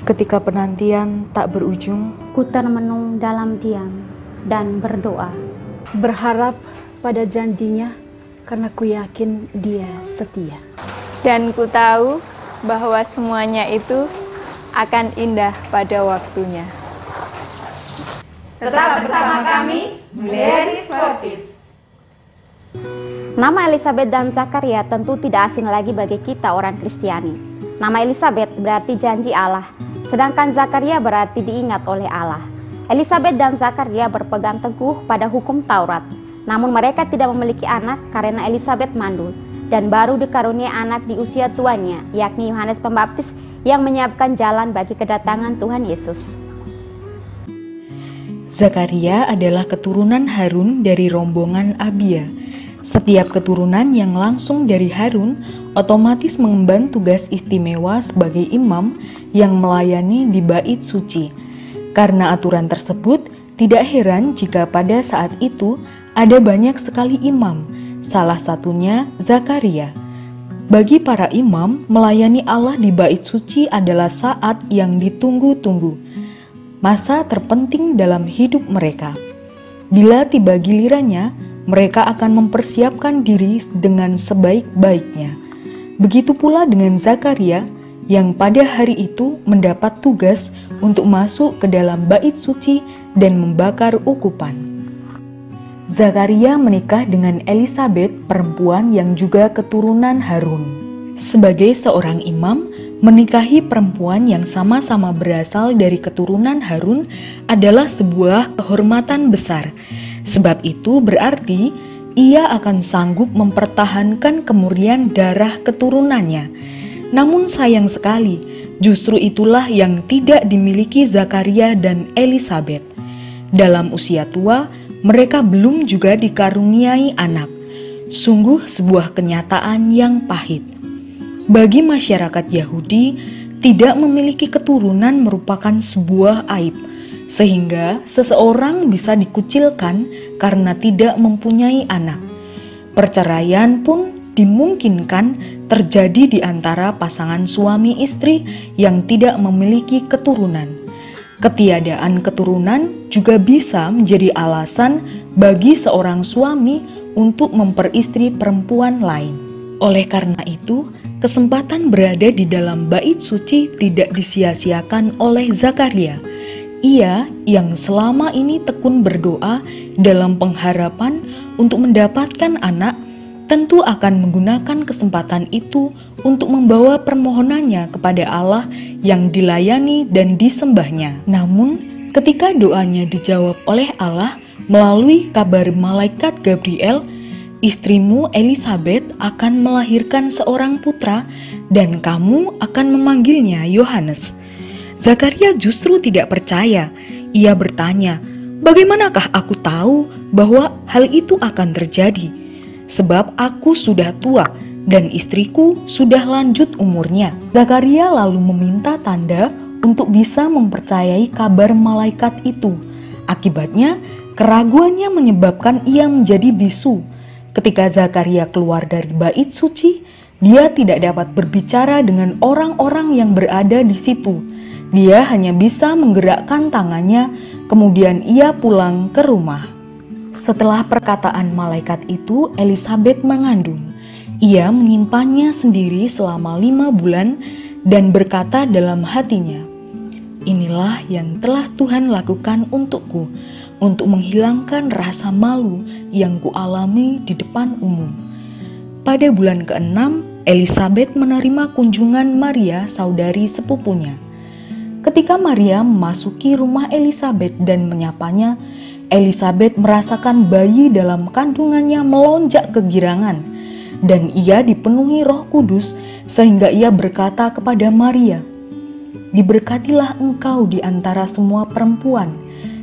Ketika penantian tak berujung, ku termenung dalam diam dan berdoa. Berharap pada janjinya karena ku yakin dia setia. Dan ku tahu bahwa semuanya itu akan indah pada waktunya. Tetap bersama kami, Mary Sportis. Nama Elizabeth dan Zakaria tentu tidak asing lagi bagi kita orang Kristiani. Nama Elizabeth berarti janji Allah, sedangkan Zakaria berarti diingat oleh Allah. Elizabeth dan Zakaria berpegang teguh pada hukum Taurat, namun mereka tidak memiliki anak karena Elizabeth mandul dan baru dikaruniai anak di usia tuanya, yakni Yohanes Pembaptis yang menyiapkan jalan bagi kedatangan Tuhan Yesus. Zakaria adalah keturunan Harun dari rombongan Abia. Setiap keturunan yang langsung dari Harun otomatis mengemban tugas istimewa sebagai imam yang melayani di bait suci. Karena aturan tersebut, tidak heran jika pada saat itu ada banyak sekali imam, salah satunya Zakaria. Bagi para imam, melayani Allah di bait suci adalah saat yang ditunggu-tunggu, masa terpenting dalam hidup mereka. Bila tiba gilirannya, mereka akan mempersiapkan diri dengan sebaik-baiknya. Begitu pula dengan Zakaria yang pada hari itu mendapat tugas untuk masuk ke dalam bait suci dan membakar ukupan. Zakaria menikah dengan Elizabeth, perempuan yang juga keturunan Harun. Sebagai seorang imam, menikahi perempuan yang sama-sama berasal dari keturunan Harun adalah sebuah kehormatan besar. Sebab itu berarti ia akan sanggup mempertahankan kemurnian darah keturunannya. Namun sayang sekali, justru itulah yang tidak dimiliki Zakaria dan Elizabeth. Dalam usia tua, mereka belum juga dikaruniai anak. Sungguh sebuah kenyataan yang pahit. Bagi masyarakat Yahudi, tidak memiliki keturunan merupakan sebuah aib, sehingga seseorang bisa dikucilkan karena tidak mempunyai anak. Perceraian pun dimungkinkan terjadi di antara pasangan suami istri yang tidak memiliki keturunan. Ketiadaan keturunan juga bisa menjadi alasan bagi seorang suami untuk memperistri perempuan lain. Oleh karena itu, kesempatan berada di dalam bait suci tidak disia-siakan oleh Zakaria. Ia yang selama ini tekun berdoa dalam pengharapan untuk mendapatkan anak, tentu akan menggunakan kesempatan itu untuk membawa permohonannya kepada Allah yang dilayani dan disembahnya. Namun, ketika doanya dijawab oleh Allah melalui kabar malaikat Gabriel, istrimu Elizabeth akan melahirkan seorang putra dan kamu akan memanggilnya Yohanes. Zakaria justru tidak percaya. Ia bertanya, "Bagaimanakah aku tahu bahwa hal itu akan terjadi? Sebab aku sudah tua dan istriku sudah lanjut umurnya." Zakaria lalu meminta tanda untuk bisa mempercayai kabar malaikat itu. Akibatnya, keraguannya menyebabkan ia menjadi bisu. Ketika Zakaria keluar dari bait suci, dia tidak dapat berbicara dengan orang-orang yang berada di situ. Dia hanya bisa menggerakkan tangannya, kemudian ia pulang ke rumah. Setelah perkataan malaikat itu, Elizabeth mengandung. Ia menyimpannya sendiri selama 5 bulan dan berkata dalam hatinya, "Inilah yang telah Tuhan lakukan untukku, untuk menghilangkan rasa malu yang kualami di depan umum." Pada bulan ke-6, Elizabeth menerima kunjungan Maria, saudari sepupunya. Ketika Maria memasuki rumah Elizabeth dan menyapanya, Elizabeth merasakan bayi dalam kandungannya melonjak kegirangan, dan ia dipenuhi Roh Kudus sehingga ia berkata kepada Maria, "Diberkatilah engkau di antara semua perempuan,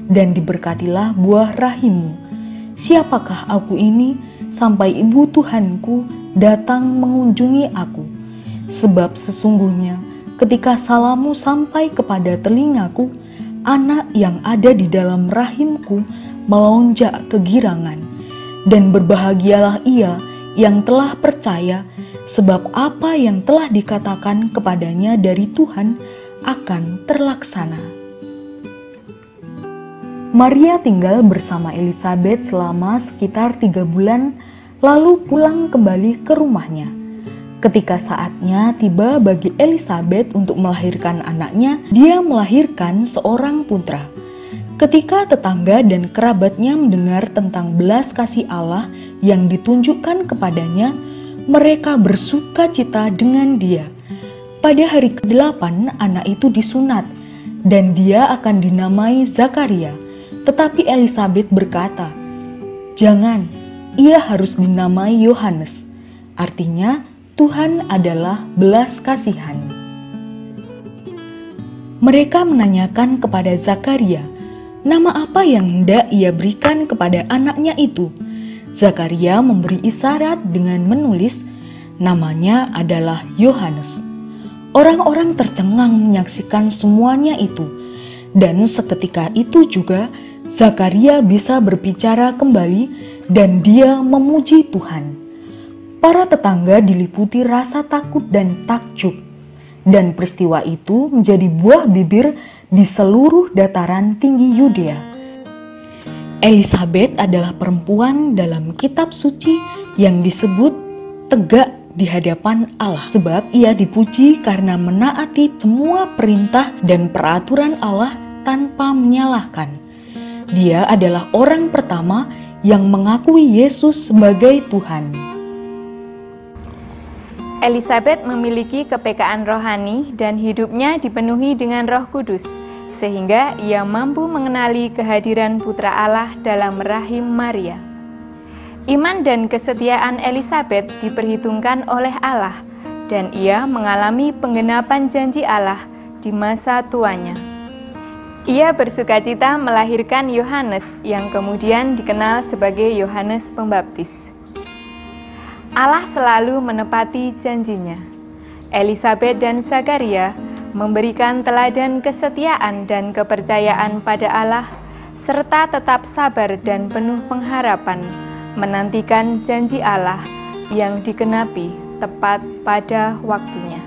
dan diberkatilah buah rahimmu. Siapakah aku ini sampai ibu Tuhanku datang mengunjungi aku? Sebab sesungguhnya ketika salammu sampai kepada telingaku, anak yang ada di dalam rahimku melonjak kegirangan. Dan berbahagialah ia yang telah percaya, sebab apa yang telah dikatakan kepadanya dari Tuhan akan terlaksana. Maria tinggal bersama Elisabet selama sekitar 3 bulan, lalu pulang kembali ke rumahnya. Ketika saatnya tiba bagi Elisabet untuk melahirkan anaknya, dia melahirkan seorang putra. Ketika tetangga dan kerabatnya mendengar tentang belas kasih Allah yang ditunjukkan kepadanya, mereka bersuka cita dengan dia. Pada hari ke-8 anak itu disunat, dan dia akan dinamai Zakaria. Tetapi Elisabet berkata, "Jangan, ia harus dinamai Yohanes." Artinya, Tuhan adalah belas kasihan. Mereka menanyakan kepada Zakaria, nama apa yang hendak ia berikan kepada anaknya itu. Zakaria memberi isyarat dengan menulis, namanya adalah Yohanes. Orang-orang tercengang menyaksikan semuanya itu, dan seketika itu juga Zakaria bisa berbicara kembali dan dia memuji Tuhan. Para tetangga diliputi rasa takut dan takjub, dan peristiwa itu menjadi buah bibir di seluruh dataran tinggi Yudea. Elisabet adalah perempuan dalam kitab suci yang disebut tegak di hadapan Allah, sebab ia dipuji karena menaati semua perintah dan peraturan Allah tanpa menyalahkan. Dia adalah orang pertama yang mengakui Yesus sebagai Tuhan. Elisabet memiliki kepekaan rohani dan hidupnya dipenuhi dengan Roh Kudus, sehingga ia mampu mengenali kehadiran Putra Allah dalam rahim Maria. Iman dan kesetiaan Elisabet diperhitungkan oleh Allah, dan ia mengalami penggenapan janji Allah di masa tuanya. Ia bersukacita melahirkan Yohanes yang kemudian dikenal sebagai Yohanes Pembaptis. Allah selalu menepati janjinya. Elisabet dan Zakaria memberikan teladan kesetiaan dan kepercayaan pada Allah, serta tetap sabar dan penuh pengharapan menantikan janji Allah yang digenapi tepat pada waktunya.